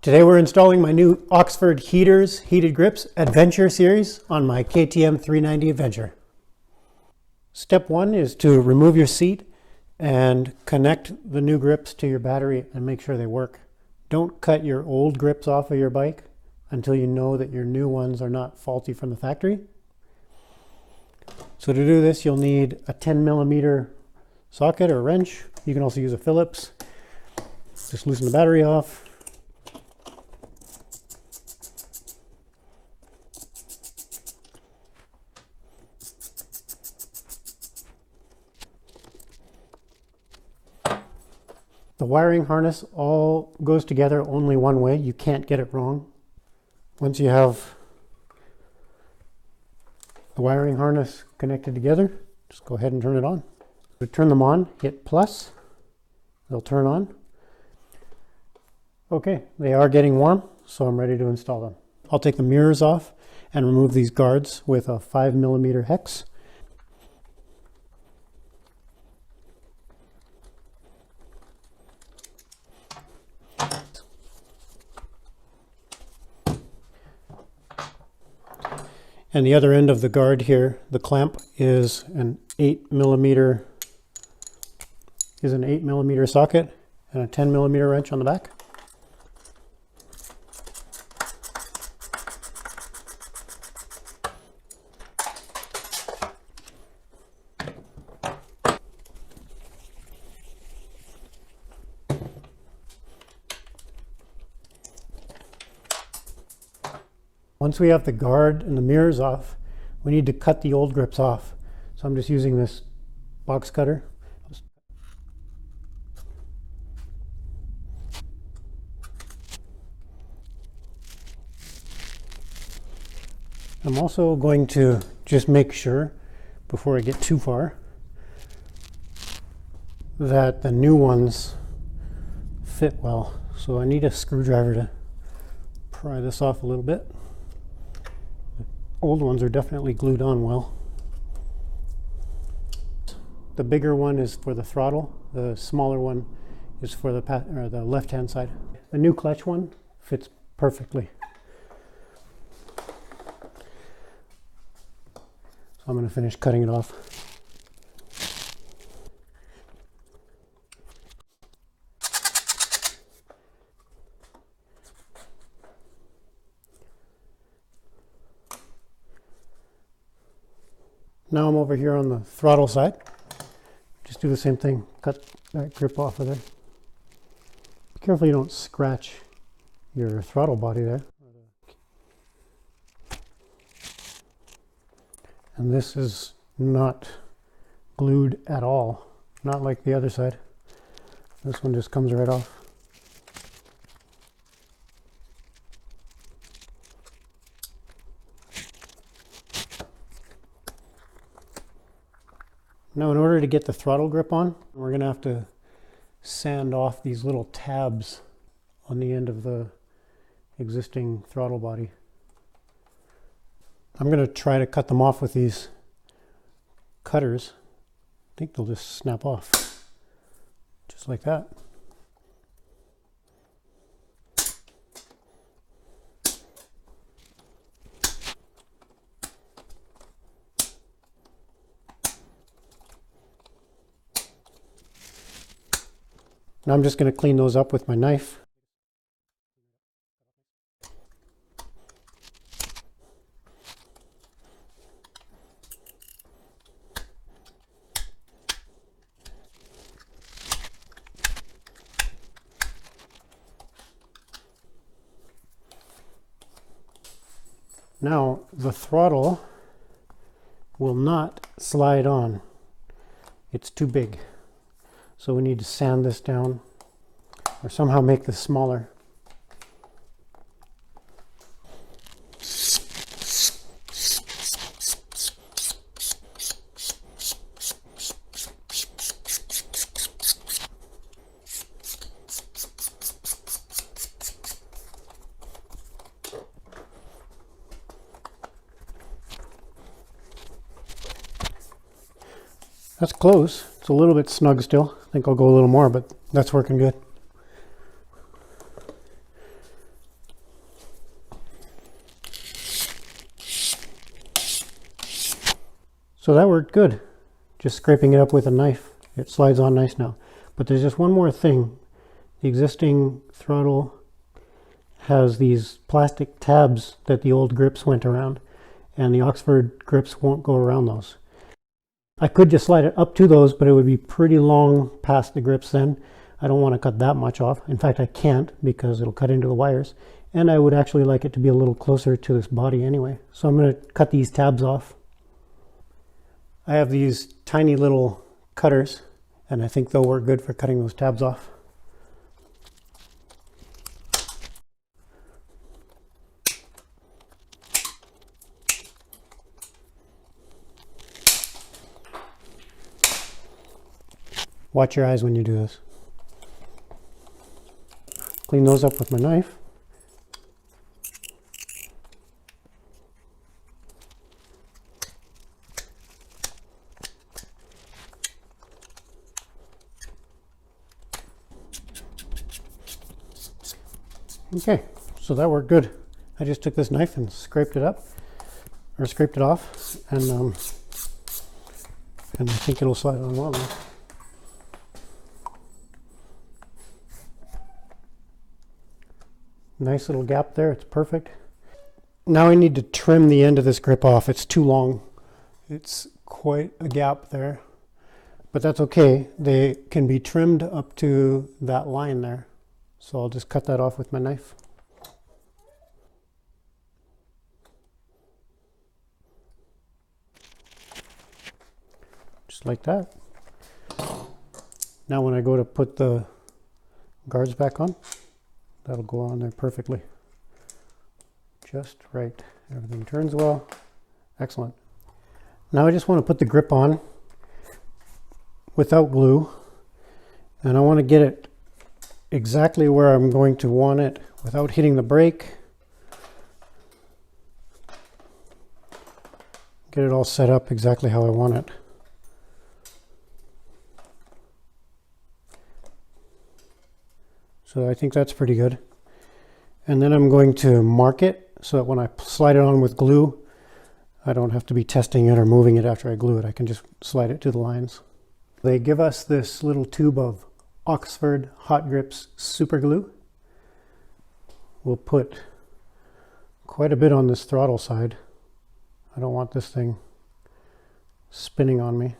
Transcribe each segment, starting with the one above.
Today we're installing my new Oxford Heaters Heated Grips Adventure series on my KTM 390 Adventure. Step one is to remove your seat and connect the new grips to your battery and make sure they work. Don't cut your old grips off of your bike until you know that your new ones are not faulty from the factory. So to do this, you'll need a 10mm socket or wrench. You can also use a Phillips. Just loosen the battery off. The wiring harness all goes together only one way. You can't get it wrong. Once you have the wiring harness connected together, just go ahead and turn it on. To turn them on, hit plus. They'll turn on. Okay, they are getting warm, so I'm ready to install them. I'll take the mirrors off and remove these guards with a 5mm hex. And the other end of the guard here, the clamp, is an 8mm socket and a 10mm wrench on the back. Once we have the guard and the mirrors off, we need to cut the old grips off. So I'm just using this box cutter. I'm also going to just make sure, before I get too far, that the new ones fit well. So I need a screwdriver to pry this off a little bit. Old ones are definitely glued on well. The bigger one is for the throttle. The smaller one is for the left-hand side. The new clutch one fits perfectly. So I'm going to finish cutting it off. Now I'm over here on the throttle side. Just do the same thing, cut that grip off of there. Be careful you don't scratch your throttle body there. And this is not glued at all, not like the other side. This one just comes right off. Now, in order to get the throttle grip on, we're going to have to sand off these little tabs on the end of the existing throttle body. I'm going to try to cut them off with these cutters. I think they'll just snap off, just like that. Now I'm just going to clean those up with my knife. Now the throttle will not slide on. It's too big. So we need to sand this down or somehow make this smaller. That's close. It's a little bit snug still. I think I'll go a little more, but that's working good. So that worked good. Just scraping it up with a knife. It slides on nice now. But there's just one more thing. The existing throttle has these plastic tabs that the old grips went around, and the Oxford grips won't go around those. I could just slide it up to those, but it would be pretty long past the grips then. I don't want to cut that much off. In fact, I can't because it'll cut into the wires. And I would actually like it to be a little closer to this body anyway. So I'm going to cut these tabs off. I have these tiny little cutters, and I think they'll work good for cutting those tabs off. Watch your eyes when you do this. Clean those up with my knife. Okay, so that worked good. I just took this knife and scraped it up, or scraped it off, and I think it'll slide on well now. Nice little gap there, it's perfect. Now I need to trim the end of this grip off. It's too long. It's quite a gap there, but that's okay. They can be trimmed up to that line there. So I'll just cut that off with my knife. Just like that. Now when I go to put the guards back on, that'll go on there perfectly. Just right. Everything turns well. Excellent. Now I just want to put the grip on without glue, and I want to get it exactly where I'm going to want it without hitting the brake. Get it all set up exactly how I want it. So I think that's pretty good. And then I'm going to mark it so that when I slide it on with glue, I don't have to be testing it or moving it after I glue it. I can just slide it to the lines. They give us this little tube of Oxford Hot Grips super glue. We'll put quite a bit on this throttle side. I don't want this thing spinning on me.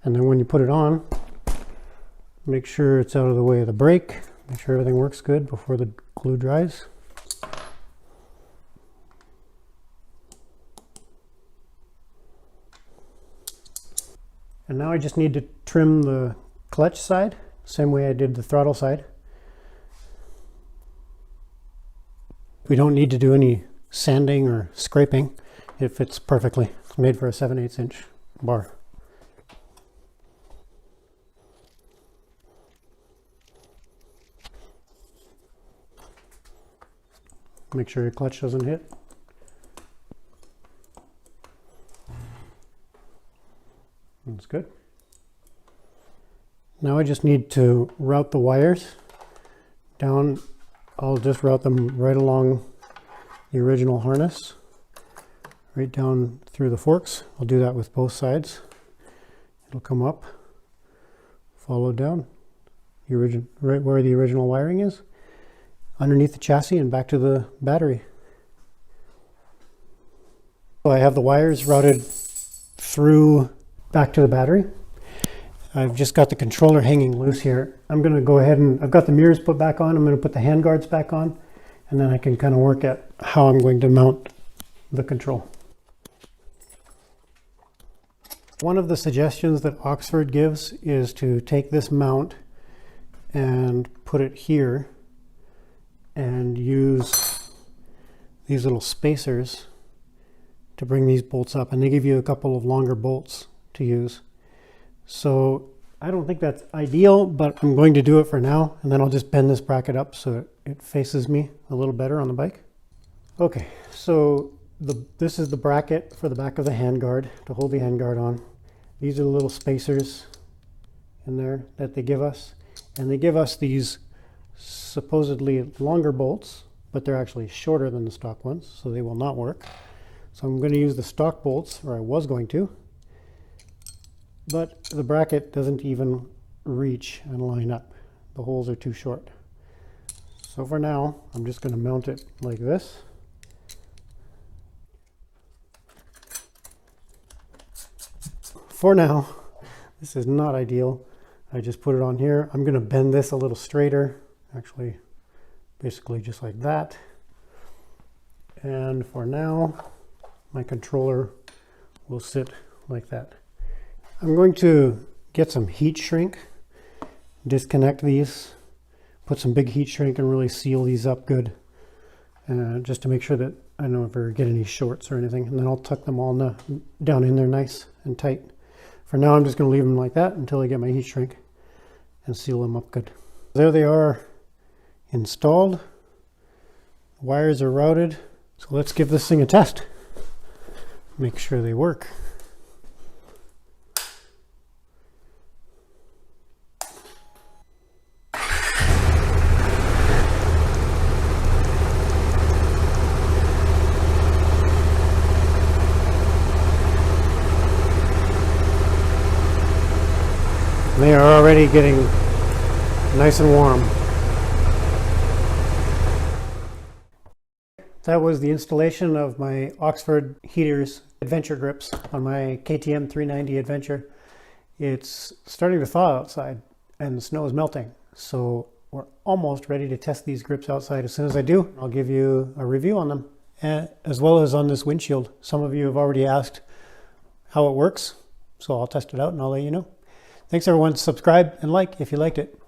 And then when you put it on, make sure it's out of the way of the brake. Make sure everything works good before the glue dries. And now I just need to trim the clutch side, same way I did the throttle side. We don't need to do any sanding or scraping. It fits perfectly. It's made for a 7/8 inch bar. Make sure your clutch doesn't hit. That's good. Now I just need to route the wires down. I'll just route them right along the original harness, right down through the forks. I'll do that with both sides. It'll come up, follow down, right where the original wiring is, underneath the chassis and back to the battery. So I have the wires routed through back to the battery. I've just got the controller hanging loose here. I'm going to go ahead and I've got the mirrors put back on. I'm going to put the hand guards back on, and then I can kind of work at how I'm going to mount the control. One of the suggestions that Oxford gives is to take this mount and put it here and use these little spacers to bring these bolts up, and they give you a couple of longer bolts to use. So I don't think that's ideal, but I'm going to do it for now, and then I'll just bend this bracket up so it faces me a little better on the bike. Okay, so this is the bracket for the back of the handguard to hold the handguard on. These are the little spacers in there that they give us. And they give us these supposedly longer bolts, but they're actually shorter than the stock ones, so they will not work. So I'm going to use the stock bolts, or I was going to, but the bracket doesn't even reach and line up. The holes are too short. So for now, I'm just going to mount it like this. For now, this is not ideal. I just put it on here. I'm going to bend this a little straighter, actually basically just like that. And for now, my controller will sit like that. I'm going to get some heat shrink, disconnect these, put some big heat shrink and really seal these up good, just to make sure that I don't ever get any shorts or anything. And then I'll tuck them all down in there nice and tight. For now, I'm just going to leave them like that until I get my heat shrink and seal them up good. There they are installed. Wires are routed. So let's give this thing a test. Make sure they work. They are already getting nice and warm. That was the installation of my Oxford Heaters adventure grips on my KTM 390 Adventure. It's starting to thaw outside and the snow is melting. So we're almost ready to test these grips outside. As soon as I do, I'll give you a review on them, as well as on this windshield. Some of you have already asked how it works, so I'll test it out and I'll let you know. Thanks everyone. Subscribe and like if you liked it.